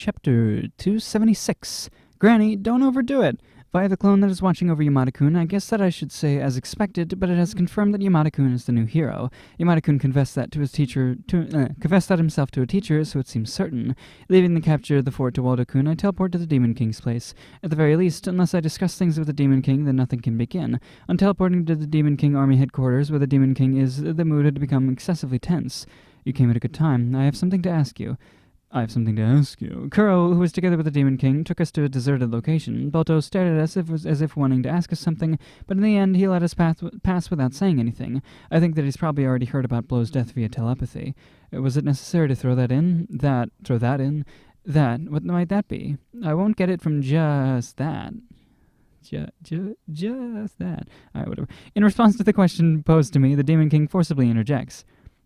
Chapter 276. Granny, don't overdo it. Via the clone that is watching over Yamada-kun, I guess that I should say as expected, but it has confirmed that Yamada-kun is the new hero. Yamada-kun confessed that himself to a teacher, so it seems certain. Leaving the capture of the fort to Waldo-kun, I teleport to the Demon King's place. At the very least, unless I discuss things with the Demon King, then nothing can begin. On teleporting to the Demon King army headquarters, where the Demon King is, the mood had become excessively tense. You came at a good time. I have something to ask you. Kuro, who was together with the Demon King, took us to a deserted location. Balto stared at us as if wanting to ask us something, but in the end he let us pass without saying anything. I think that he's probably already heard about Blow's death via telepathy. Was it necessary to throw that in? What might that be? I won't get it from just that. Just that. Alright, whatever. In response to the question posed to me, the Demon King forcibly interjects.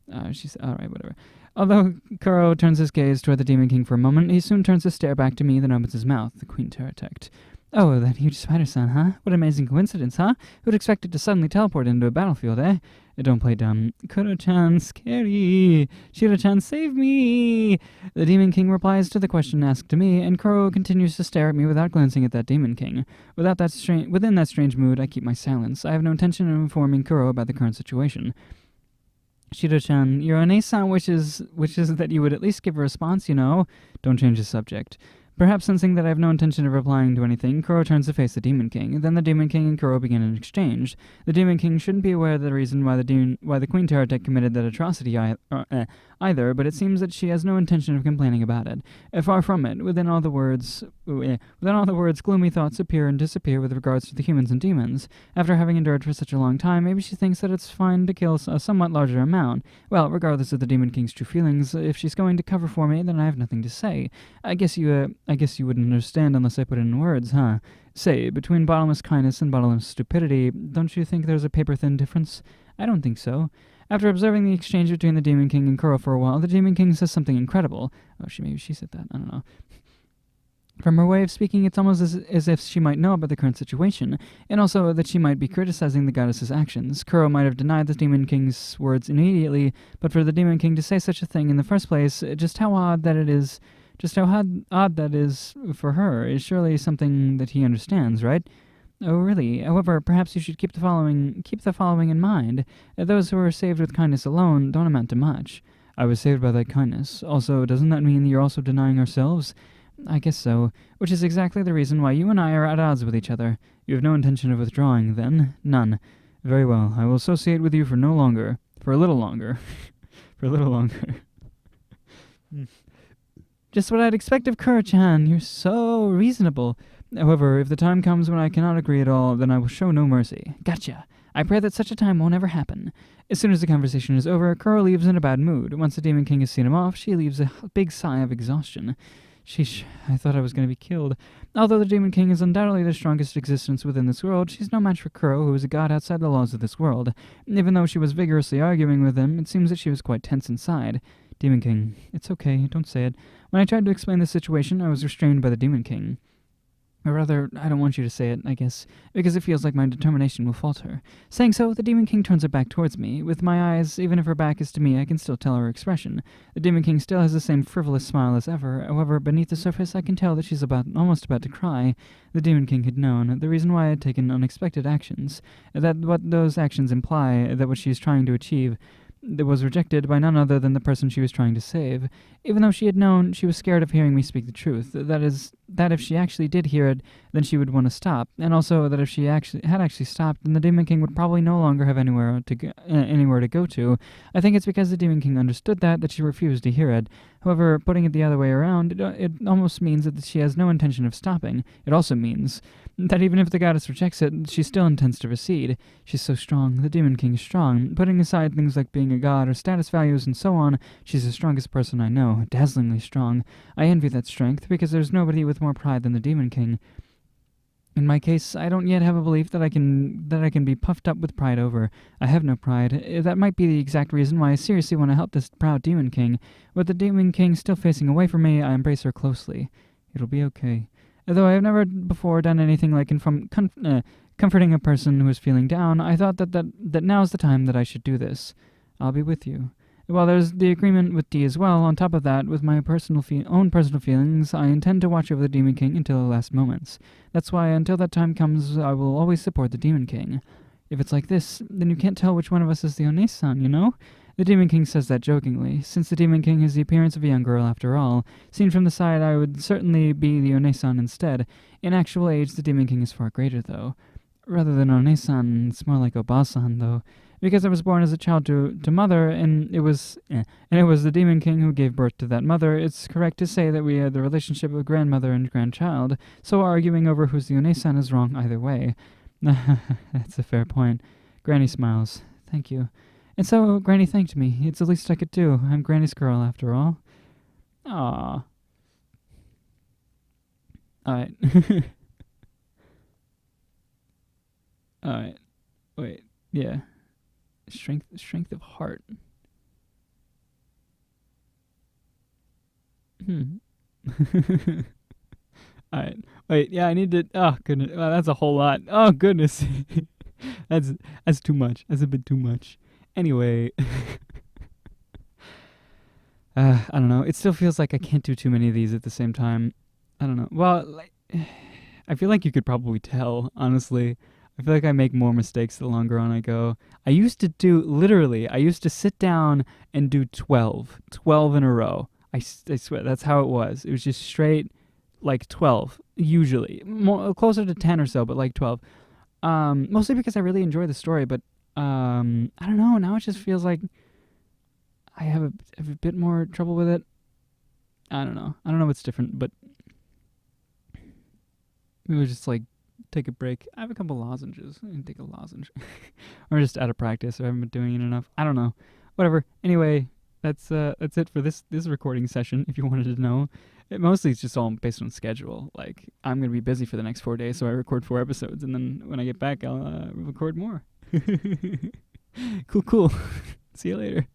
Alright, whatever. Although Kuro turns his gaze toward the Demon King for a moment, he soon turns to stare back to me, then opens his mouth, the Queen Terratect. Oh, that huge spider-son, huh? What an amazing coincidence, huh? Who'd expect it to suddenly teleport into a battlefield, eh? Don't play dumb. Kuro-chan, scary! Shiro-chan, save me! The Demon King replies to the question asked to me, and Kuro continues to stare at me without glancing at that Demon King. Within that strange mood, I keep my silence. I have no intention of informing Kuro about the current situation. Shiro-chan, your One-san wishes that you would at least give a response, you know. Don't change the subject. Perhaps sensing that I have no intention of replying to anything, Kuro turns to face the Demon King. Then the Demon King and Kuro begin an exchange. The Demon King shouldn't be aware of the reason why the Queen Terratech committed that atrocity either, but it seems that she has no intention of complaining about it. Far from it. Within all the words, gloomy thoughts appear and disappear with regards to the humans and demons. After having endured for such a long time, maybe she thinks that it's fine to kill a somewhat larger amount. Well, regardless of the Demon King's true feelings, if she's going to cover for me, then I have nothing to say. I guess you wouldn't understand unless I put it in words, huh? Say, between bottomless kindness and bottomless stupidity, don't you think there's a paper-thin difference? I don't think so. After observing the exchange between the Demon King and Kuro for a while, the Demon King says something incredible. Maybe she said that, I don't know. From her way of speaking, it's almost as if she might know about the current situation, and also that she might be criticizing the goddess's actions. Kuro might have denied the Demon King's words immediately, but for the Demon King to say such a thing in the first place, just how odd that is for her is surely something that he understands, right? Oh, really? However, perhaps you should keep the following in mind. Those who are saved with kindness alone don't amount to much. I was saved by that kindness. Also, doesn't that mean you're also denying ourselves? I guess so, which is exactly the reason why you and I are at odds with each other. You have no intention of withdrawing, then? None. Very well, I will associate with you for a little longer. For a little longer. Just what I'd expect of Kuro-chan. You're so reasonable. However, if the time comes when I cannot agree at all, then I will show no mercy. Gotcha. I pray that such a time won't ever happen. As soon as the conversation is over, Kuro leaves in a bad mood. Once the Demon King has seen him off, she leaves a big sigh of exhaustion. Sheesh, I thought I was going to be killed. Although the Demon King is undoubtedly the strongest existence within this world, she's no match for Kuro, who is a god outside the laws of this world. Even though she was vigorously arguing with him, it seems that she was quite tense inside. Demon King, it's okay, don't say it. When I tried to explain the situation, I was restrained by the Demon King. Or rather, I don't want you to say it, I guess, because it feels like my determination will falter. Saying so, the Demon King turns her back towards me. With my eyes, even if her back is to me, I can still tell her expression. The Demon King still has the same frivolous smile as ever. However, beneath the surface, I can tell that she's almost about to cry. The Demon King had known the reason why I had taken unexpected actions, that what those actions imply, that what she is trying to achieve, that was rejected by none other than the person she was trying to save. Even though she had known, she was scared of hearing me speak the truth. That is, that if she actually did hear it, then she would want to stop. And also that if she had actually stopped, then the Demon King would probably no longer have anywhere to go to. I think it's because the Demon King understood that she refused to hear it. However, putting it the other way around, it almost means that she has no intention of stopping. It also means that even if the goddess rejects it, she still intends to recede. She's so strong. The Demon King is strong. Putting aside things like being a god or status values and so on, she's the strongest person I know, dazzlingly strong. I envy that strength, because there's nobody with more pride than the Demon King. In my case, I don't yet have a belief that I can be puffed up with pride over. I have no pride. That might be the exact reason why I seriously want to help this proud Demon King. With the Demon King still facing away from me, I embrace her closely. It'll be okay. Though I have never before done anything like comforting a person who is feeling down, I thought that now's the time that I should do this. I'll be with you. While there's the agreement with D as well, on top of that, with my own personal feelings, I intend to watch over the Demon King until the last moments. That's why, until that time comes, I will always support the Demon King. If it's like this, then you can't tell which one of us is the One-san, you know? The Demon King says that jokingly, since the Demon King has the appearance of a young girl after all. Seen from the side, I would certainly be the One-san instead. In actual age, the Demon King is far greater, though. Rather than One-san, it's more like Oba-san, though. Because I was born as a child to mother, and it was the Demon King who gave birth to that mother, it's correct to say that we had the relationship of grandmother and grandchild, so arguing over who's the One-san is wrong either way. That's a fair point. Granny smiles. Thank you. And so Granny thanked me. It's the least I could do. I'm Granny's girl, after all. Ah. Alright. Alright. Wait. Yeah. Strength of heart. Alright. Wait, yeah, I need to... Oh, goodness. Wow, that's a whole lot. Oh, goodness. That's too much. That's a bit too much. Anyway. I don't know. It still feels like I can't do too many of these at the same time. I don't know. Well, like, I feel like you could probably tell, honestly. I feel like I make more mistakes the longer on I go. I used to sit down and do 12 in a row. I swear, that's how it was. It was just straight, like 12, usually. Closer to 10 or so, but like 12. Mostly because I really enjoy the story, but I don't know, now it just feels like I have a bit more trouble with it. I don't know what's different, but it was just like, take a break. I have a couple lozenges. I can take a lozenge. Or just out of practice, or I haven't been doing it enough. I don't know. Whatever. Anyway, that's it for this recording session, if you wanted to know. Mostly it's just all based on schedule. Like, I'm going to be busy for the next 4 days, so I record 4 episodes, and then when I get back, I'll record more. Cool. See you later.